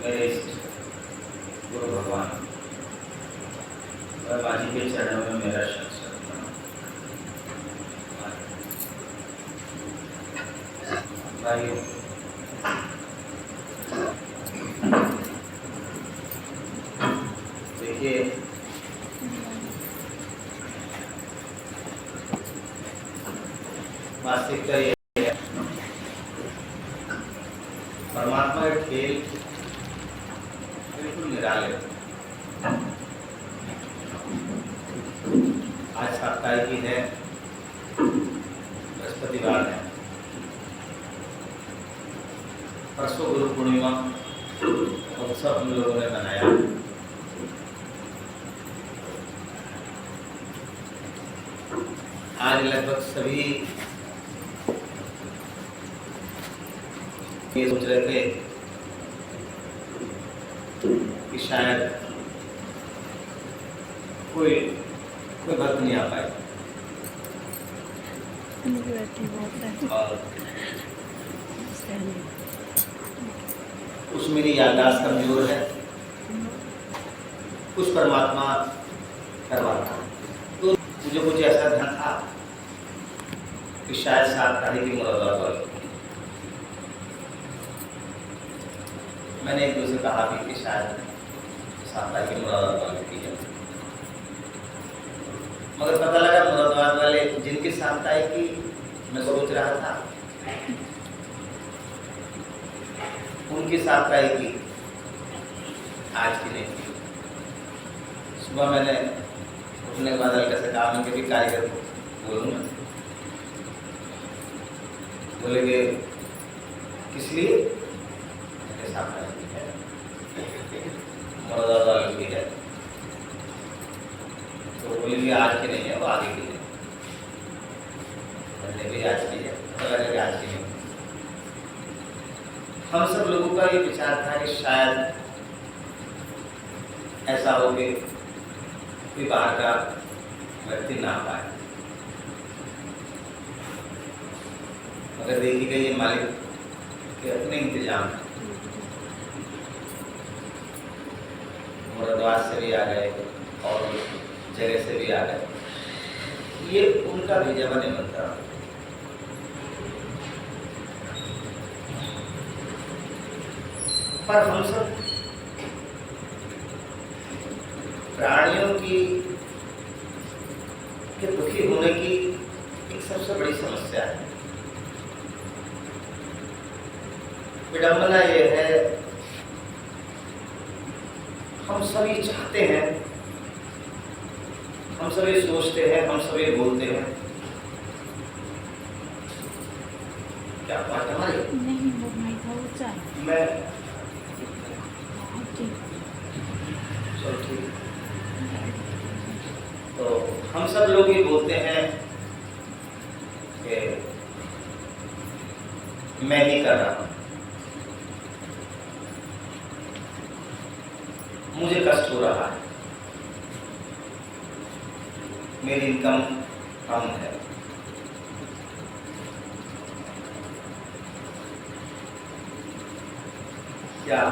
मेरे इष्ट गुरु भगवान और बाजी के चरणों में मेरा शत प्रणाम। भाइयों, देखिए वास्तविकता ये है, परमात्मा का खेल बिल्कुल निराले। आज साप्ताहिकी है, बृहस्पतिवार है, परसों गुरु पूर्णिमा उत्सव हम लोगों ने मनाया। आज लगभग सभी ये सोच रहे थे कि शायद कोई भक्त नहीं आ पाए और कुछ मेरी याददाश्त कमजोर है, कुछ परमात्मा करवाता। तो मुझे कुछ ऐसा ध्यान था कि शायद 7 तारीख की मुरादाबाद मैंने एक दूसरे कहा कि शायद 7 तारीख की मुरादाबाद की है, मगर पता लगा मुरादाबाद वाले जिनकी 7 तारीख की मैं सोच रहा था उनकी 7 तारीख की आज की नहीं थी। सुबह मैंने उठने के बाद हल्का से कहा उनके भी कारीगर को बोलूँगा, बोले कि किस लिए? 7 तारीख की है, मुरादाबाद की है। तो बोले कि आज की नहीं है, वो आगे की है। मैंने भी आज की है, पता लगा कि आज की नहीं। हम सब लोगों का ये विचार था कि शायद ऐसा हो कि कोई बाहर का व्यक्ति ना पाए, मगर देखी गई ये मालिक के अपने इंतजाम मुरादाबाद से भी आ गए और जगह से भी आ गए। ये उनका भेजा हुआ निमंत्रण। पर हम सब प्राणियों के दुखी होने की एक सबसे बड़ी समस्या है। विडंबना ये है, हम सभी चाहते हैं, हम सभी सोचते हैं, हम सभी बोलते हैं। क्या बात हमारी नहीं मैं चलो ठीक। तो हम सब लोग ये बोलते हैं कि मैं ही कर रहा हूं, मुझे कष्ट हो रहा है, मेरी इनकम कम है। क्या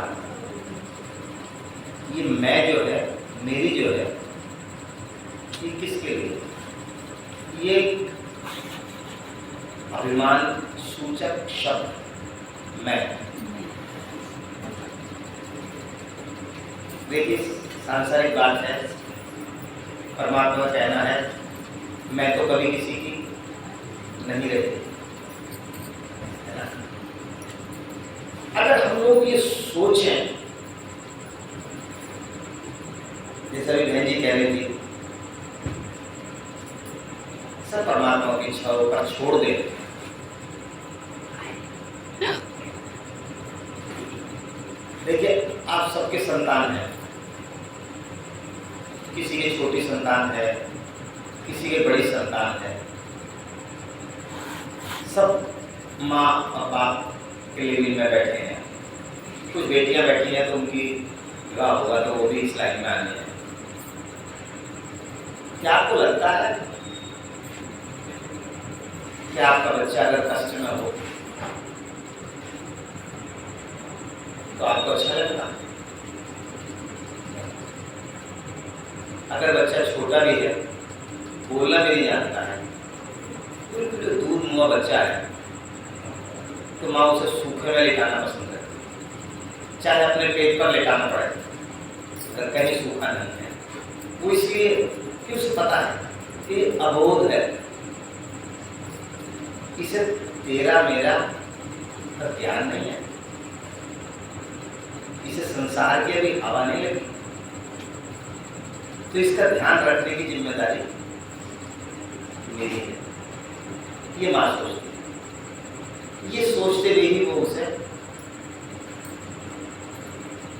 ये मैं जो है, मेरी जो है, ये किसके लिए? ये अभिमान सूचक शब्द मैं। देखिए सांसारिक बात है, परमात्मा कहना है मैं तो कभी किसी की नहीं रहती, है ना? अगर हम लोग ये सोचें, जैसे अभी बहन जी कह रही थी, सब परमात्मा की इच्छाओं पर छोड़ दे। देखिए आप सबके संतान हैं, किसी की छोटी संतान है, किसी की बड़ी संतान है, सब माँ और बाप के लिए में बैठे हैं। कुछ बेटियां बैठी हैं तो उनकी विवाह होगा तो वो भी इस लाइन में आनी है। क्या आपको लगता है कि आपका बच्चा अगर कष्ट में हो तो आपको अच्छा लगता। अगर बच्चा छोटा भी है, बोलना भी नहीं जानता है, बिल्कुल दूध मुआ बच्चा है, तो माँ उसे सूखे में लेटाना पसंद करती है, चाहे अपने पेट पर लेटाना पड़े अगर कहीं सूखा नहीं है। वो इसलिए कि उसे पता है कि अबोध है, इसे तेरा मेरा पर ध्यान नहीं है, इसे संसार की अभी हवा नहीं लगी, तो इसका ध्यान रखने की जिम्मेदारी मेरी है। ये माँ सोचती है। ये सोचते हुए ही वो उसे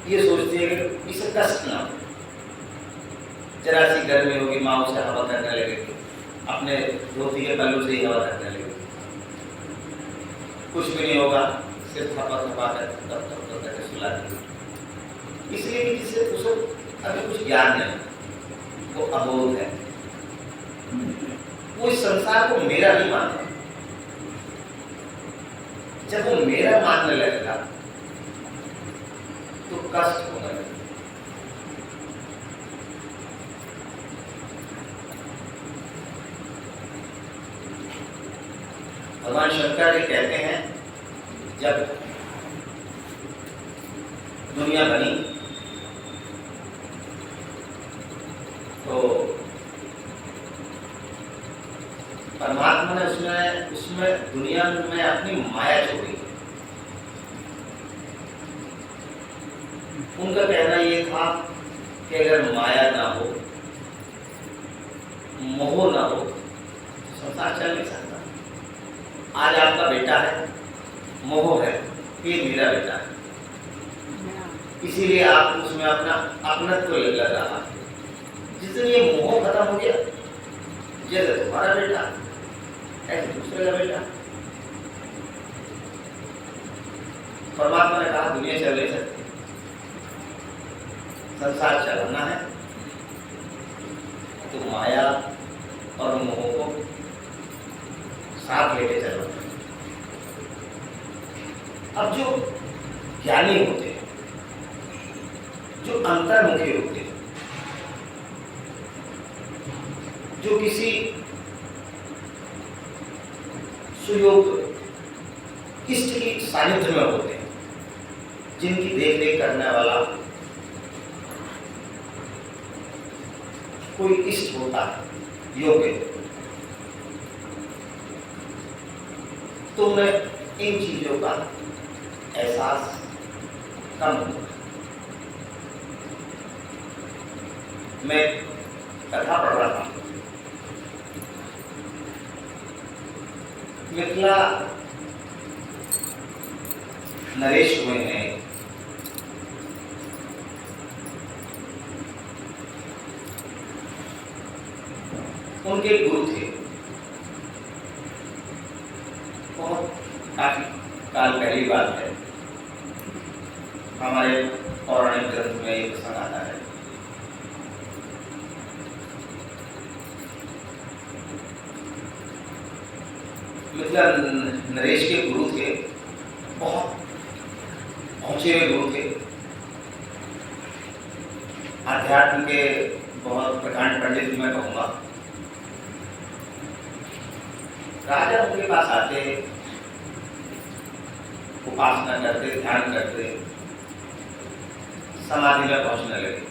ये सोचती है कि इसे कष्ट ना हो। जरा सी गर्मी होगी, माँ उसे हवा करने लगेगी, अपने धोती के पल्लू से ही हवा करने लगेगी। कुछ भी नहीं होगा, सिर्फ थपा थपा कर तब तब करके सुला देगी। इसलिए कि जिसे उसे अभी कुछ ज्ञान नहीं, वो अबोध है, वो इस संसार को मेरा नहीं मानता। जब वो मेरा मानने लगेगा तो कष्ट होने लगेगा। भगवान शंकर ये कहते हैं, जब दुनिया बनी तो परमात्मा ने उसमें दुनिया में अपनी माया छोड़ी। उनका कहना ये था कि अगर माया ना हो, मोह ना हो, तो संसार चल नहीं सकता। आज आपका बेटा है, मोह है, ये मेरा बेटा है, इसीलिए आप उसमें अपना अपनत्व लग रहा है। जिस दिन ये मोह खत्म हो गया, जैसे तुम्हारा बेटा ऐसे दूसरे का बेटा। परमात्मा ने कहा दुनिया चल नहीं सकती, संसार चलाना है तो माया और मोह को साथ लेके चलो। अब जो ज्ञानी होते हैं, जो अंतर्मुखी होते हैं, जो किसी सुयोग इष्ट की सानिध्य में होते हैं, जिनकी देख रेख करने वाला कोई इष्ट होता है योग्य, तो उन्हें इन चीजों का एहसास कम होता है। मैं कथा पढ़ रहा था, मिथिला नरेश हुए हैं, उनके गुरु थे, बहुत काफी काल पहली बात है, हमारे पौराणिक ग्रंथ में ये प्रसंग आता है। मिथिला नरेश के गुरु थे, बहुत पहुंचे हुए गुरु थे, आध्यात्म के बहुत प्रकांड पंडित मैं कहूँगा। राजा उनके पास आते, उपासना करते, ध्यान करते, समाधि में पहुंचने लगे।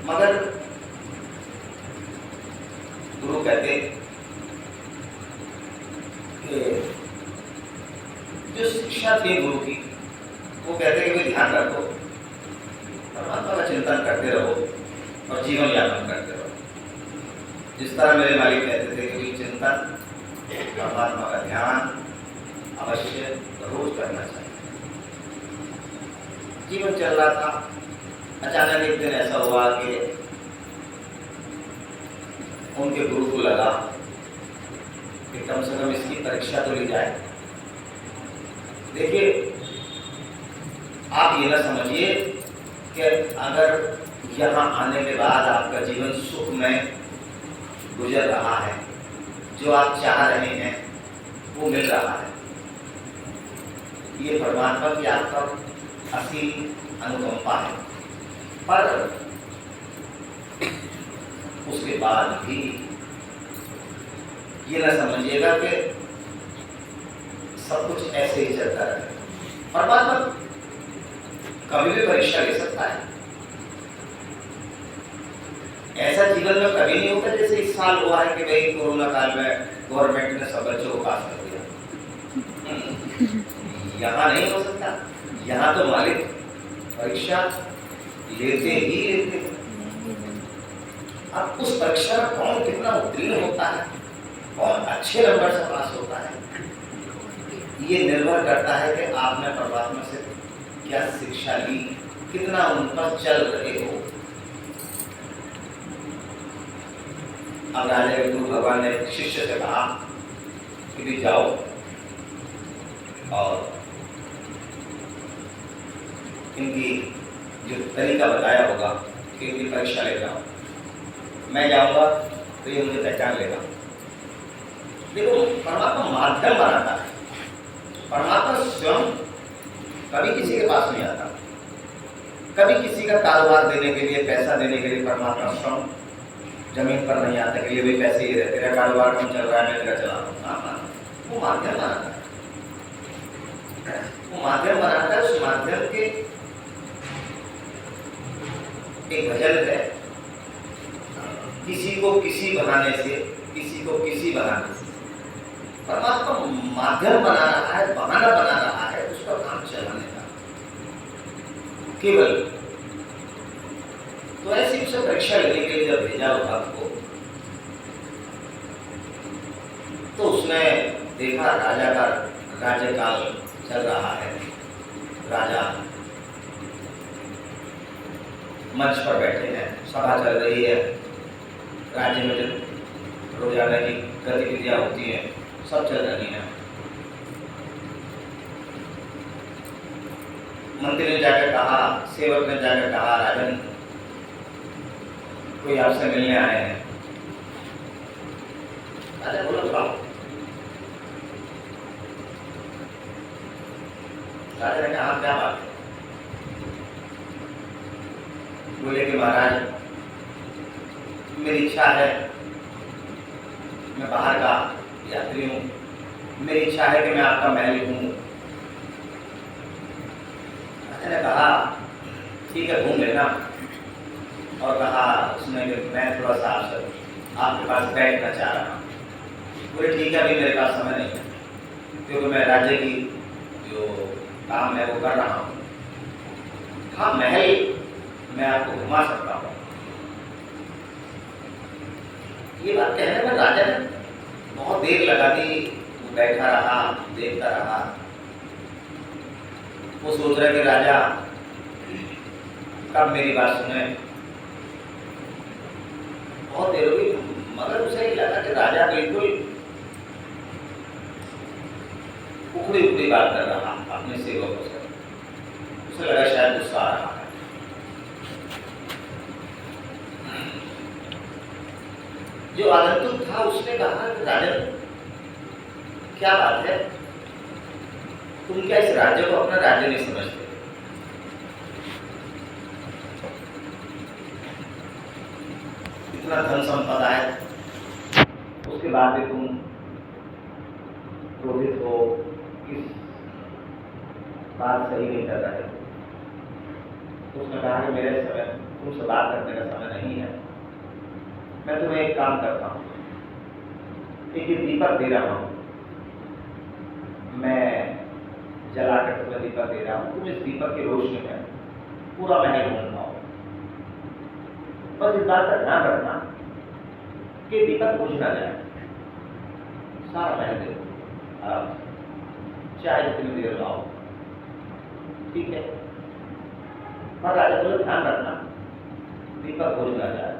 मगर गुरु कहते कि जो शिक्षा थी गुरु की, वो कहते कि ध्यान रखो, परमात्मा का चिंतन करते रहो और जीवन यापन करते रहो। जिस तरह मेरे मालिक कहते थे कि चिंतन, परमात्मा का ध्यान अवश्य रोज करना चाहिए। जीवन चल रहा था, अचानक एक दिन ऐसा हुआ कि उनके गुरु को लगा कि कम से कम इसकी परीक्षा तो ली जाए। देखिए, आप ये ना समझिए कि अगर यहाँ आने के बाद आपका जीवन सुख में गुजर रहा है, जो आप चाह रहे हैं वो मिल रहा है, ये परमात्मा की आपका असीम अनुकंपा है। पर उसके बाद भी ये न समझिएगा कि सब कुछ ऐसे ही चलता रहे। परमात्मा कभी भी परीक्षा ले सकता है। ऐसा जीवन में कभी नहीं होता जैसे इस साल हुआ है कि भाई कोरोना काल में गवर्नमेंट ने सब बच्चों को पास कर दिया। यहाँ नहीं हो सकता। यहाँ तो मालिक परीक्षा लेते ही लेते। अब उस परीक्षा में कौन कितना उत्तीर्ण होता है, कौन अच्छे नंबर से पास होता है, ये निर्भर करता है कि आपने परमात्मा से क्या शिक्षा ली, कितना उन पर चल रहे हो। अब राजा गुरु भगवान ने शिष्य से कहा कि भी जाओ और इनकी जो तरीका बताया होगा कि इनकी परीक्षा ले जाओ। मैं जाऊंगा तो ये मुझे पहचान लेगा। देखो, परमात्मा माध्यम बनाता है। परमात्मा स्वयं कभी किसी के पास नहीं आता। कभी किसी का कारोबार देने के लिए, पैसा देने के लिए परमात्मा स्वयं जमीन पर नहीं आता कि ये भी पैसे ही रहते, तेरा कारोबार कम चल रहा है, मैं तेरा चला रहा हूँ। वो माध्यम बनाता है। वो माध्यम बनाता है। उस माध्यम के एक भजन है, किसी को किसी बनाने से, किसी को किसी बनाने से। परमात्मा माध्यम बना रहा है, बहाना बना रहा है उसका काम चलाने का केवल। तो ऐसी उसे परीक्षा लेने के लिए जब भेजा भक्त को, तो उसने देखा राजा का राज्यकाल चल रहा है। राजा मंच पर बैठे हैं, सभा चल रही है, राज्य में जो रोजाना की गतिविधियां होती हैं सब चल रही हैं। मंत्री ने जाकर कहा, सेवक ने जाकर कहा, राजन कोई आपसे मिलने आए हैं। राजा बोला बताओ। राजा ने कहा क्या बात है? बोले कि महाराज मेरी इच्छा है, मैं बाहर का यात्री हूँ, मेरी इच्छा है कि मैं आपका महल घूमूं। राजा ने कहा ठीक है घूम लेना। और कहा उसने कि मैं थोड़ा सा आपके पास बैठना चाह रहा हूँ। बोले ठीक है, अभी मेरे पास समय नहीं है क्योंकि मैं राज्य की जो काम है वो कर रहा हूँ। हाँ, महल मैं आपको घुमा सकता हूँ। ये बात कहने में राजा ने बहुत देर लगा दी। वो बैठा रहा, देखता रहा। वो सोच रहा कि राजा कब मेरी बात सुने। बहुत देर हुई, मगर उसे लगा कि राजा बिल्कुल उखड़ी उखड़ी बात कर रहा अपने सेवकों से। उसे लगा शायद गुस्सा आ रहा है। जो आगंतुक था उसने कहा कि राजन क्या बात है, तुम क्या इस राज्य को अपना राज्य नहीं समझते? इतना धन संपदा है, उसके बाद भी तुम क्रोधित हो, इस बात सही नहीं कर रहे। उसने कहा कि मेरे समय तुमसे बात करने का समय नहीं है। मैं तुम्हें एक काम करता हूँ, एक दीपक दे रहा हूँ, मैं जलाकर तुम्हें दीपक दे रहा हूँ। तुम इस दीपक की रोशनी में पूरा महल घूम पाओ। बस इस बात का ध्यान रखना कि दीपक बुझ ना जाए। सारा महल देखो आराम से, चाहे जितनी देर लाओ, ठीक है। पर राजा बोले ध्यान रखना दीपक बुझ ना जाए,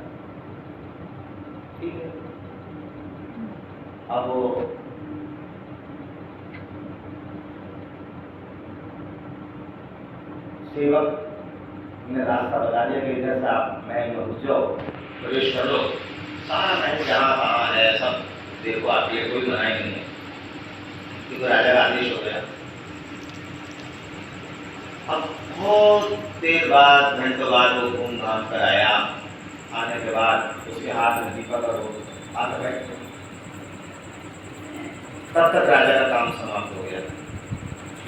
ठीक है। अब वो सेवक ने रास्ता बता दिया कि इधर से आप महल में घुस जाओ, प्रवेश कर लो। सारा महल जहाँ कहाँ है सब देखो, आप ये कोई मनाही नहीं है क्योंकि राजा का आदेश हो गया। अब बहुत देर बाद, घंटों बाद वो घूम घाम कर आया। आने के बाद उसके हाथ में दीपक और वो आकर बैठ गए। तब तक राजा का काम समाप्त हो गया।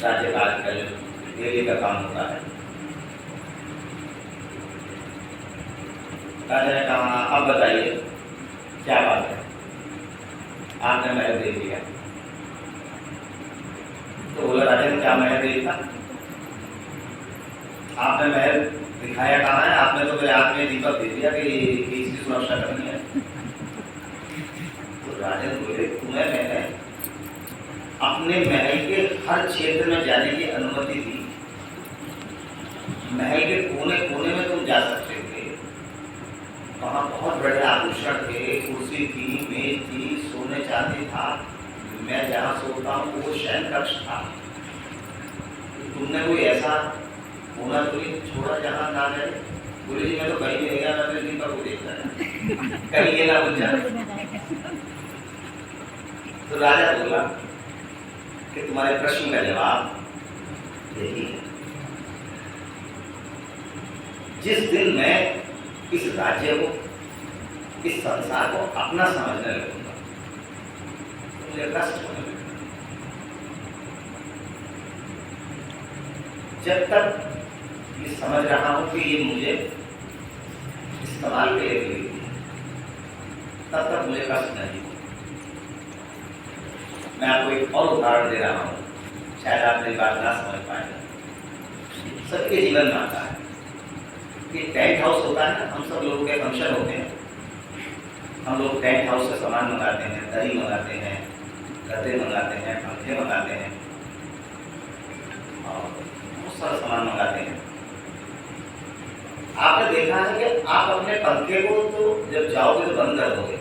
राज्य का आजकल डेली का काम होता है। राजा ने कहा, अब बताइए क्या बात है, आपने महल देख लिया। तो बोला, राजा ने क्या महल देखा? आपने महल दिखाया कहाँ है? आपने तो मेरे हाथ में दीपक दे दिया कि इसकी सुरक्षा करनी है। तो राजा बोले, तुम्हें मैंने अपने महल के हर क्षेत्र में जाने की अनुमति दी। महल के कोने कोने में तुम जा सकते थे। वहाँ बहुत बड़े आभूषण थे, कुर्सी थी, मेज थी, सोने चांदी था। मैं जहाँ सोता हूँ वो शयन कक्ष था। तुमने कोई ऐसा कोना तो नहीं छोड़ा जहाँ ना जाए? बोले, जी मैं तो कहीं नहीं गया, मैं दीपक को देखता है, कहीं ये ना बुझ जाए। तो राजा बोला कि तुम्हारे प्रश्न का जवाब यही है। जिस दिन मैं इस राज्य को, इस संसार को अपना समझने लगूंगा, मुझे कष्ट होने लगेगा। जब तक ये समझ रहा हूं कि ये मुझे इस्तेमाल के लिए मिली, तब तक मुझे कष्ट नहीं। मैं आपको एक और उदाहरण दे रहा हूँ, शायद आप मेरी बात ना समझ पाएंगे। सबके जीवन में आता है कि टेंट हाउस होता है ना, हम सब लोगों के फंक्शन होते हैं, हम लोग टेंट हाउस से सामान मंगाते हैं, दरी मंगाते हैं, गद्दे मंगाते हैं, पंखे मंगाते हैं और बहुत सारा सामान मंगाते हैं। आपने देखा है कि आप अपने पंखे को तो जब जाओगे तो बंद कर दोगे,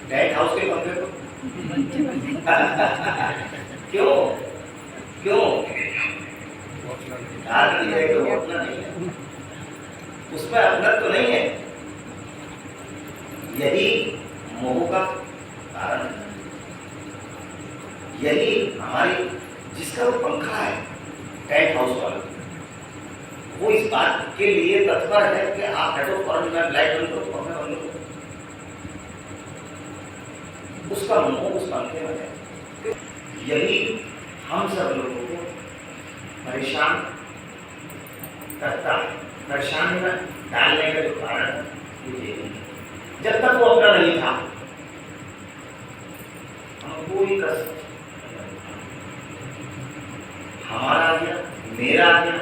टेंट हाउस के पंखे को क्यों क्यों? अपना नहीं है, उसमें अपना तो नहीं है। यही मोह का कारण है। यही हमारी, जिसका वो पंखा है टेंट हाउस वाला, वो इस बात के लिए तत्पर है कि आप हेडो फॉरन में लाइट बंद करो, पंखा बंद करो। उसका मोह उस पंखे में है। यही हम सब लोगों को परेशान करता है। परेशानी में डालने का जो कारण है ये, जब तक वो अपना नहीं था हम कोई कष्ट, हमारा आ गया, मेरा आ गया,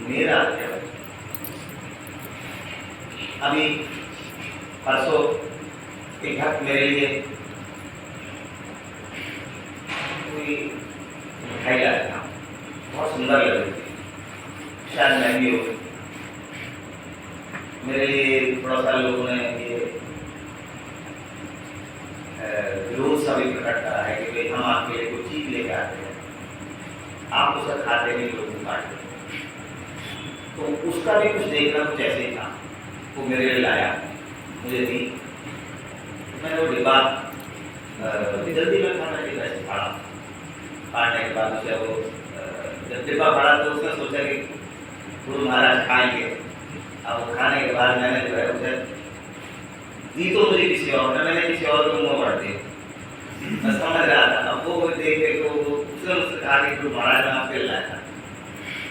मेरा आ गया। अभी परसों एक हक मेरे लिए कोई मिठाई लाया था, बहुत सुंदर लग रही थी, शायद महंगी हो। मेरे लिए थोड़ा सा लोगों ने ये विरोध सा भी प्रकट करा है कि भाई हम आपके लिए कोई चीज लेके आते हैं, आप उसे खाते नहीं, लोग काटते। तो उसका भी कुछ देखना कुछ ऐसे ही था। वो मेरे लिए लाया, मुझे दी, मैंने वो डिब्बा जल्दी में खाना डिब्बा ऐसे फाड़ा। फाड़ने के बाद उसे वो जब डिब्बा फाड़ा तो उसने सोचा कि गुरु महाराज खाएंगे। अब वो खाने के बाद मैंने जो है उसे दी तो मुझे किसी और ने, मैंने किसी और को मुँह भर दिया। मैं समझ रहा था, अब वो देख के तो उसने मुझसे कहा कि गुरु महाराज ने आपके लाया था।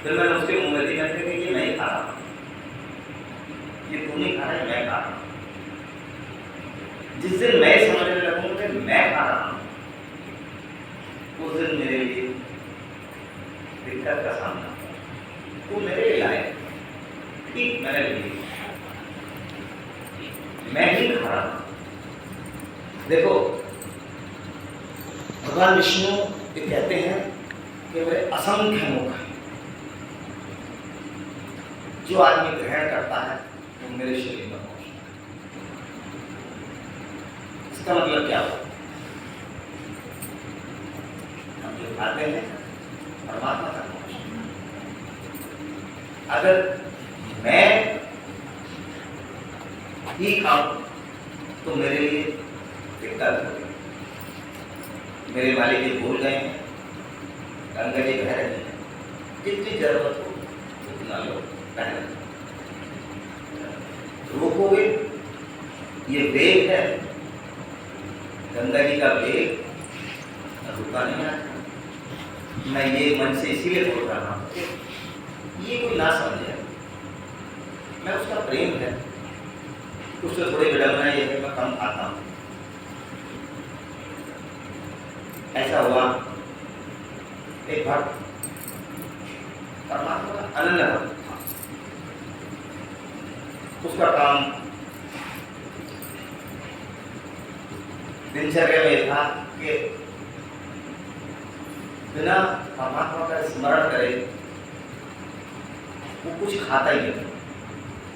फिर मैंने उसके मुँह में दी, मैंने कहा ये नहीं खा रहा, ये तू नहीं खा रहा है, मैं खा रहा हूँ। जिस दिन मैं समझने लगूंगा कि मैं खा रहा हूँ, उस दिन मेरे लिए दिक्कत का सामना। तू मेरे लिए लाए, ठीक मैंने ली, मैं ही खा रहा हूँ। देखो भगवान विष्णु ये कहते हैं कि वे असंख्य मुख हैं, जो आदमी ग्रहण करता है वो मेरे शरीर में पहुंचता है। इसका मतलब क्या हुआ? हम जो खाते हैं परमात्मा तक पहुंचते हैं। अगर मैं ही खाऊं तो मेरे लिए दिक्कत होगी। मेरे मालिक जी भूल गए हैं, गंगा जी कह रहे हैं जितनी जरूरत हो उतना लो, पहले रोकोगे, ये वेग है, गंदगी का वेग रुका नहीं आता। मैं ये मन से इसीलिए बोल रहा हूँ कि ये कोई ना समझे, मैं उसका प्रेम है, उससे थोड़ी विडम्बना ये है मैं कम खाता हूँ। ऐसा हुआ एक भक्त परमात्मा का अनन्य भक्त था, उसका काम दिनचर्या में था कि बिना परमात्मा का स्मरण करे वो कुछ खाता ही नहीं।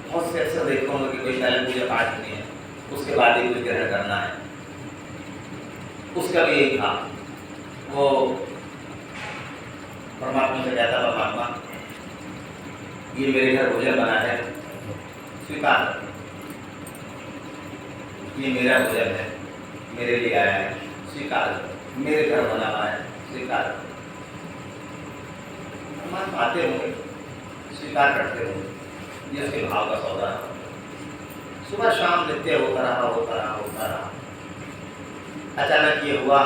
बहुत से अक्सर देखा होंगे कि कोई पहले पूजा पाठ नहीं है, उसके बाद ही कुछ ग्रहण करना है। उसका भी यही था, वो परमात्मा से कहता, परमात्मा ये मेरे घर भोजन बना है, स्वीकार कर, ये मेरा भोजन है, मेरे लिए आया है, स्वीकार कर, मेरे घर बना हुआ है, स्वीकार कर। परमात्मा आते होंगे, स्वीकार करते होंगे, ये उसके भाव का सौदा है। सुबह शाम नित्य होता रहा। अचानक ये हुआ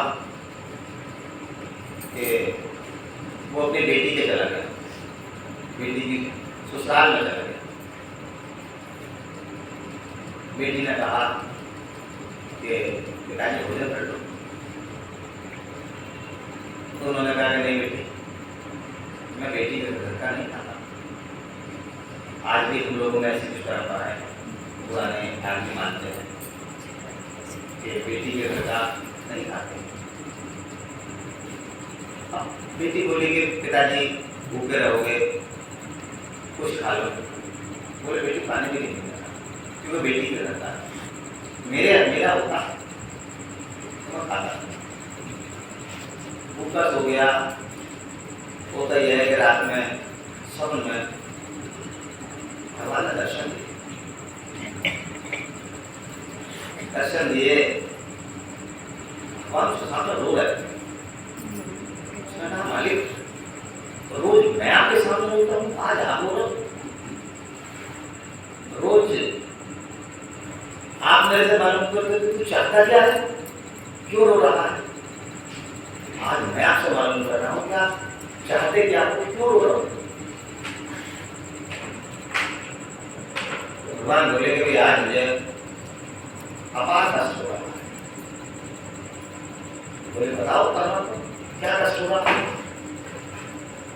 कि वो अपनी बेटी के चला गया, बेटी की ससुराल में चला गया। बेटी ने कहा कि पिताजी भोजन कर लो, तो उन्होंने कहा कि नहीं बेटी, मैं बेटी के घर का नहीं खाता। आज भी हम लोगों में ऐसी कुछ परंपरा है, पुराने आदमी मानते हैं कि बेटी के घर का नहीं खाते। अब बेटी बोली कि पिताजी भूखे रहोगे, कुछ खा लो। बोले बेटी पानी भी नहीं मिलता, क्योंकि बेटी के घर का मेरा होता तो मैं खाता। भूखा सो गया। होता यह है कि रात में स्वप्न में भगवान ने दर्शन दिए। भगवान उसके सामने रो रहे थे। उसने कहा मालिक, रोज मैं आपके सामने रोता हूँ, आज आप रो रहे, रोज आप मेरे से मालूम करते थे तू चाहता क्या है, क्यों रो रहा है। आज मैं आपसे मालूम कर रहा हूँ कि आप चाहते क्या, आपको क्यों रो रहा हूँ। भगवान बोले कि आज मुझे अपार कष्ट हो रहा है। बोले बताओ परमात्मा क्या कष्ट हो रहा है।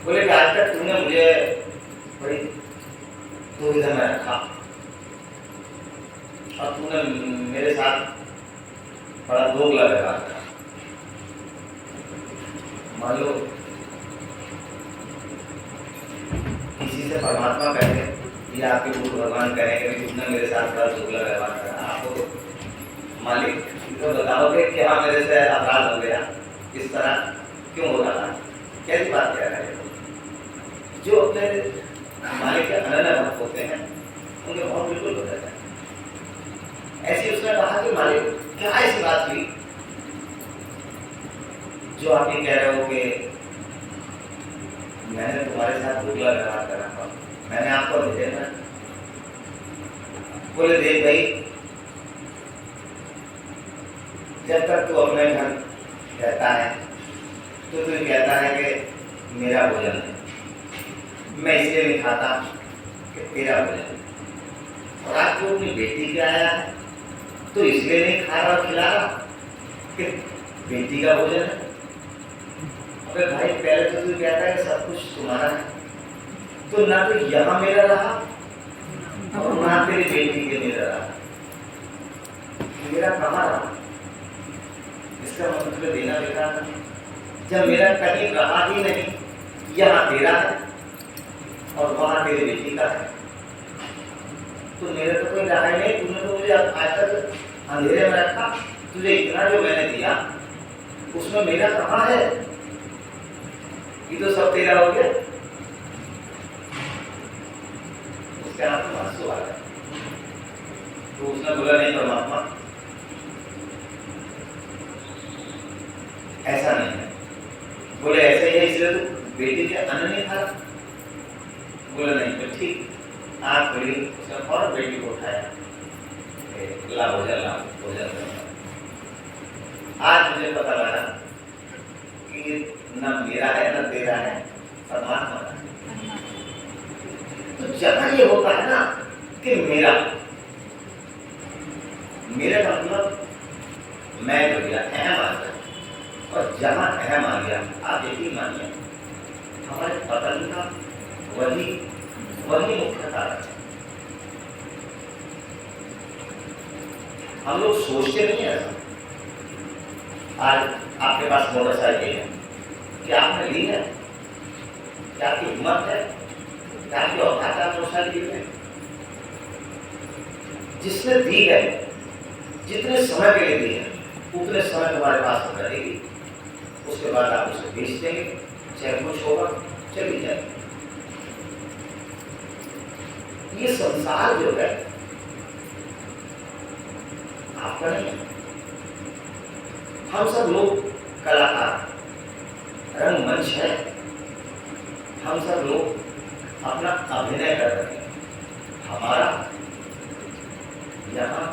बोले कि आज तक तूने मुझे बड़ी दुविधा में रखा और तूने मेरे साथ बड़ा दोगला व्यवहार करा। मान लो किसी से परमात्मा कहे या आपके गुरु भगवान कहेंगे कि तुमने मेरे साथ बड़ा दोगला व्यवहार करा, आपको मालिक तो बताओगे क्या मेरे से अपराध हो गया, इस तरह क्यों हो रहा है, कैसी बात कह रहे हैं। जो अपने मालिक के अनन्य भक्त होते हैं उनके बहुत बिल्कुल बदल जाए। ऐसी उसने कहा कि मालिक क्या ऐसी बात हुई जो आप ये कह रहे हो कि मैंने तुम्हारे साथ दोगला व्यवहार करा, मैंने आपको भेजा ना। बोले देख भाई, जब तक तू अपने घर रहता है तो तू कहता है कि मेरा भोजन है, मैं इसलिए नहीं खाता कि तेरा भोजन है। और आज तू अपनी बेटी के आया है तो इसलिए नहीं खा रहा खिला रहा कि बेटी का भोजन है। अबे भाई पहले तो तू कहता है कि सब कुछ तुम्हारा है, तो ना तो यहाँ मेरा रहा और ना तेरी बेटी के मेरा रहा, मेरा कहाँ रहा। इसका मतलब देना बेकार है। जब मेरा कहीं रहा ही नहीं, यहाँ तेरा है और वहाँ तेरी बेटी का है, तो मेरे तो कोई रहा ही नहीं। तूने तो मुझे आज तक अंधेरे में रखा, तुझे इतना जो मैंने दिया उसमें मेरा कहाँ है, ये तो सब तेरा हो गया। उसके हाथ में आंसू आ गया। तो उसने बोला नहीं परमात्मा, ऐसा नहीं है। बोले ऐसा ही है, इसलिए तो बेटी के अन्न नहीं खा, बोला नहीं तो ठीक, आँख खुली, उसने फौरन बेटी को उठाया, ला भोजन ला भोजन करूँगा। आज मुझे पता लगा कि न मेरा है न तेरा है, परमात्मा का है। तो जहाँ ये होता है ना कि मेरा मेरे का मतलब मैं हो गया, अहम आ गया, और जहाँ अहम आ गया आप यकीन मानिए हमारे पतन का वही मुख्य कारण है। हम लोग सोचते नहीं है ऐसा। आज आपके पास मोटरसाइकिल है, क्या आपने ली है? क्या आपकी हिम्मत है? क्या आपकी औकात है मोटरसाइकिल में? जिसने दी है, जितने समय के लिए दी है उतने समय तुम्हारे पास हो रहेगी, उसके बाद आप उसे बेच देंगे, चाहे कुछ होगा चली जाए। ये संसार जो है आपका नहीं है। हम सब लोग कलाकार, रंगमंच है, हम सब लोग अपना अभिनय कर रहे हैं। हमारा यहाँ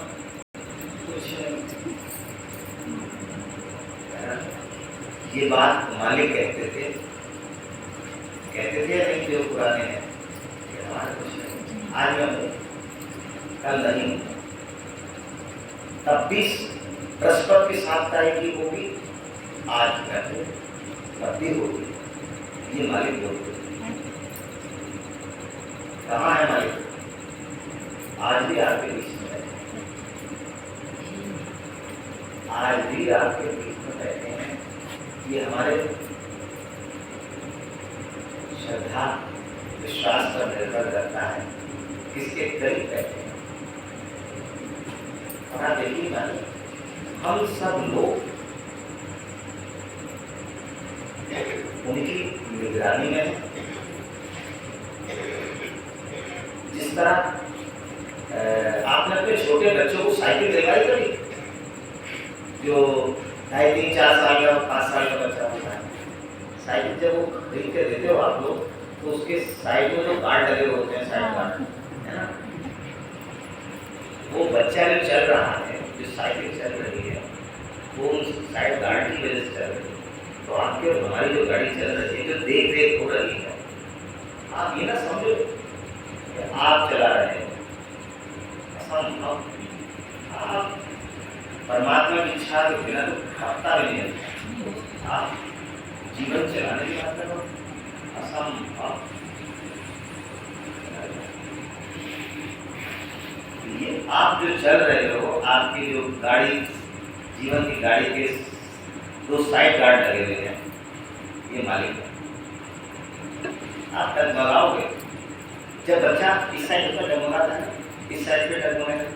कुछ ये बात मालिक कहते थे नहीं, जो पुराने हैं कि हमारा कुछ नहीं, आज मैं हूँ कल नहीं हूँ, तब 20 बृहस्पति की 7 तारीख की होगी, आज मैं हूँ तब भी होगी। ये मालिक बोलते कहाँ है मालिक? आज भी आपके बीच में है, आज भी आपके बीच में बैठे हैं। ये हमारे श्रद्धा विश्वास पर निर्भर करता है किसके करीब बैठे हैं। और आप देखिए मानिए हम सब लोग उनकी निगरानी में, जिस तरह आपने अपने छोटे बच्चों को साइकिल दिलवाई कभी, जो 2.5-3-4 साल का 5 साल का बच्चा होता है, साइकिल जब वो खरीद के देते हो आप लोग तो उसके साइड में जो गार्ड लगे होते हैं, साइड गार्ड है ना, वो बच्चा जो चल रहा है, जो साइकिल चल रही है वो उस साइड गार्ड की वजह से चल रही है। तो आपके और हमारी जो गाड़ी चल रही है, जो देख रेख हो रही है, आप ये ना समझो कि आप चला रहे हो, असंभव। आप परमात्मा की इच्छा के बिना तो खपता भी नहीं है। आप जीवन चलाने की बात करो, असंभव। ये आप जो चल रहे हो, आपकी जो गाड़ी, जीवन की गाड़ी के 2 साइड गार्ड लगे हुए हैं, ये मालिक है। आप डगमगाओगे, जब बच्चा इस साइड पर डगमगाता है, इस साइड पे डगमगाएगा,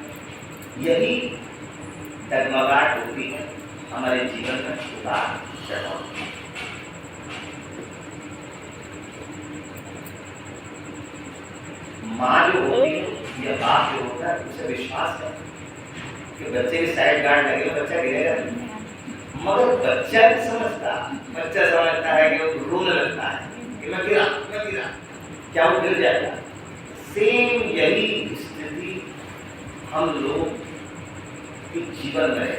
यही डगमगाहट होती है हमारे जीवन में उतार चढ़ाव। माँ जो होती है या बाप जो होता है उसे विश्वास है कि बच्चे की साइड गार्ड लगे तो बच्चा गिरेगा नहीं, मगर बच्चा नहीं समझता। बच्चा समझता है कि वो रोने लगता है कि मैं गिरा, क्या वो गिर जाएगा। सेम यही स्थिति हम लोग के जीवन में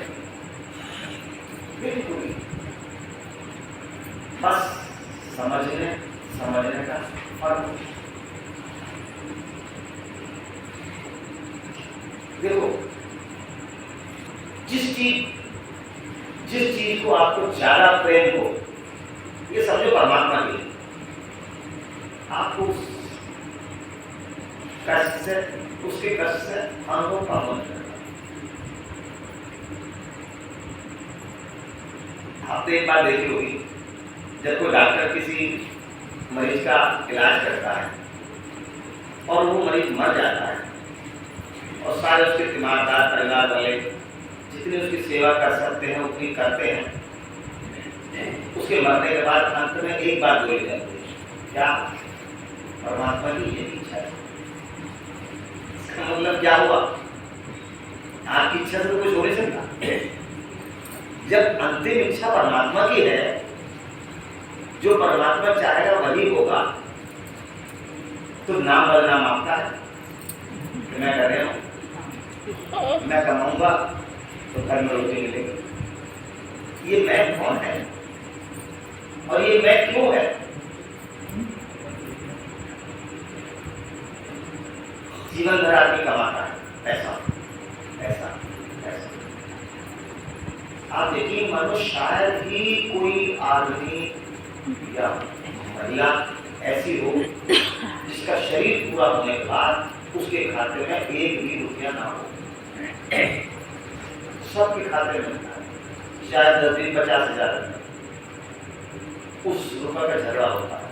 बिल्कुल, बस समझने का फर्क। देखो, जिस चीज को आपको ज्यादा प्रेम हो, ये समझो परमात्मा की, आपको उसके कष्ट से अनुभव पावन करना। आपने एक बात देखी होगी, जब कोई डॉक्टर किसी मरीज का इलाज करता है और वो मरीज मर जाता है और सारे उसके तीमारदार परिवार वाले जितनी उसकी सेवा कर सकते हैं उतनी करते हैं, उसके मरने के बाद अंत में एक बात बोली जाती है, क्या? परमात्मा की यही इच्छा है। इसका मतलब क्या हुआ? आपकी इच्छा से तो कुछ हो नहीं सकता। जब अंतिम इच्छा परमात्मा की है, जो परमात्मा चाहेगा वही होगा, तो खुद नाम बदनाम मांगता है कि मैं कर रहा हूँ, मैं कमाऊंगा तो घर में रोटी मिलेगी। ये मैं कौन है और ये मैं क्यों है? जीवन भर आदमी कमाता है पैसा पैसा पैसा। आप यकीन मानो शायद ही कोई आदमी या महिला ऐसी हो जिसका शरीर पूरा होने के बाद उसके खाते में एक भी रुपया ना हो। सबके खाते में मिलता है, शायद 10 दिन 50,000 उस रुपये का झगड़ा होता है।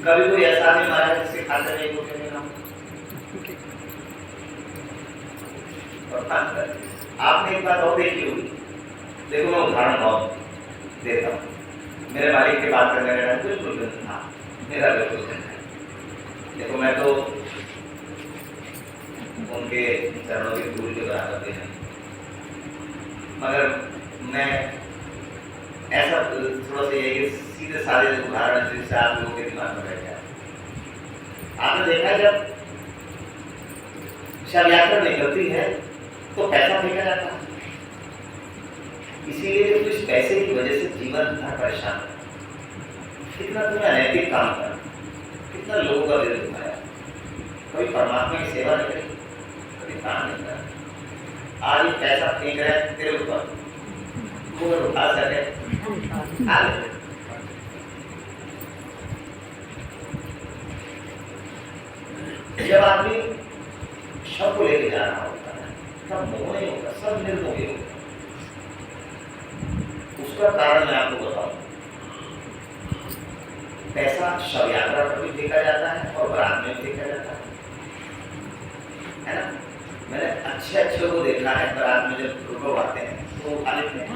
कभी कोई ऐसा नहीं मारा जिसके खाते में एक रुपये नहीं ना हो। आपने एक बात और देखी होगी, देखो मैं उदाहरण बहुत देता हूँ। मेरे मालिक की बात करने का बिल्कुल बिल्कुल हाँ मेरा बिल्कुल है। देखो मैं तो उनके चरणों की धूल के बराबर भी नहीं, मगर मैं ऐसा थोड़ा सा ये सीधे साधे उदाहरण जिससे आप लोगों के दिमाग में बैठ जाए। आपने देखा जब शव यात्रा निकलती है तो पैसा फेंका जाता है, इसीलिए तो इस पैसे की वजह से जीवन भर परेशान है। कितना तुमने अनैतिक काम करा, कितना लोगों का दिल दुखाया, कभी परमात्मा की सेवा नहीं करी, कभी काम नहीं करा। आज ये पैसा फेंक रहा है तेरे ऊपर, वो उठा सके आ ले। जब आदमी शव को लेके जा रहा होता है तब मोह नहीं होता, सब निर्मोही होता है। उसका कारण मैं आपको बताऊं, पैसा शव यात्रा पर भी देखा जाता है और बारात में भी देखा जाता है ना। मैंने अच्छे अच्छे को देखा है, बारात में जब लोग आते हैं तो उठा लेते हैं,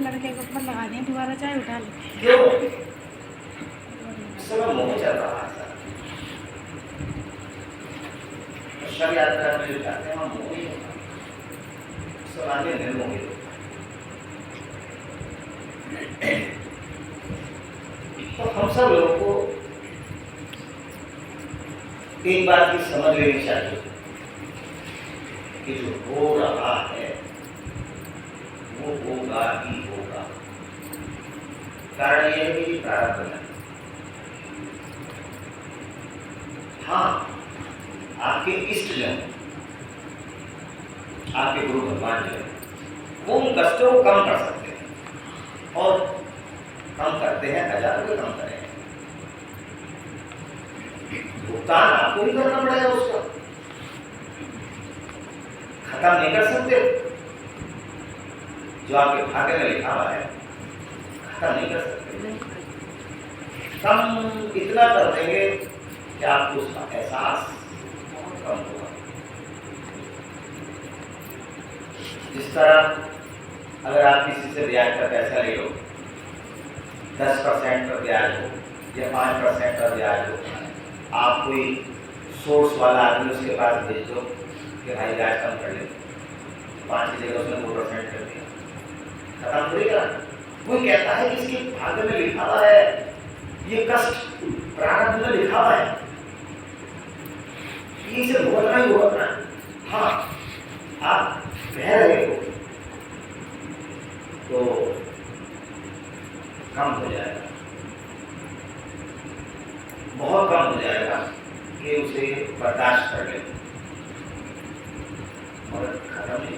लड़के को ऊपर लगा दें, दोबारा चाय उठा ले। क्यों? इस समय मोह चल रहा है। शव यात्रा में जो जाते हैं वहाँ मोह ही होता है, सब आगे निर्मोही होता है। तो हम सब लोगों को एक बात की समझ लेनी चाहिए कि जो हो रहा है वो होगा ही होगा। कारण यह है कि प्रारब्ध है। हाँ, आपके इष्ट जन, आपके गुरु भगवान जो है वो उन कष्टों को कम कर सकते हैं और कम करते हैं, हजारों को कम करेंगे। भुगतान आपको ही करना पड़ेगा, उसका खत्म नहीं कर सकते। जो आपके भाग्य में लिखा हुआ है खत्म नहीं कर सकते। कम इतना कर देंगे कि आपको उसका एहसास बहुत कम होगा। जिस तरह अगर आप किसी से ब्याज का पैसा ले लो, 10% का ब्याज हो या 5% का ब्याज हो, आप कोई सोर्स वाला आदमी उसके पास भेज दो कि भाई ब्याज कम कर ले, 5 की जगह उसने 2% कर दिया, खत्म थोड़ी करा। वो कहता है कि इसके भाग्य में लिखा हुआ है, ये कष्ट प्रारब्ध में लिखा हुआ है, इसे भुगतना ही भुगतना। हाँ, आप कह रहे हो तो कम हो जाएगा, बहुत कम हो जाएगा कि उसे बर्दाश्त कर ले और खत्म नहीं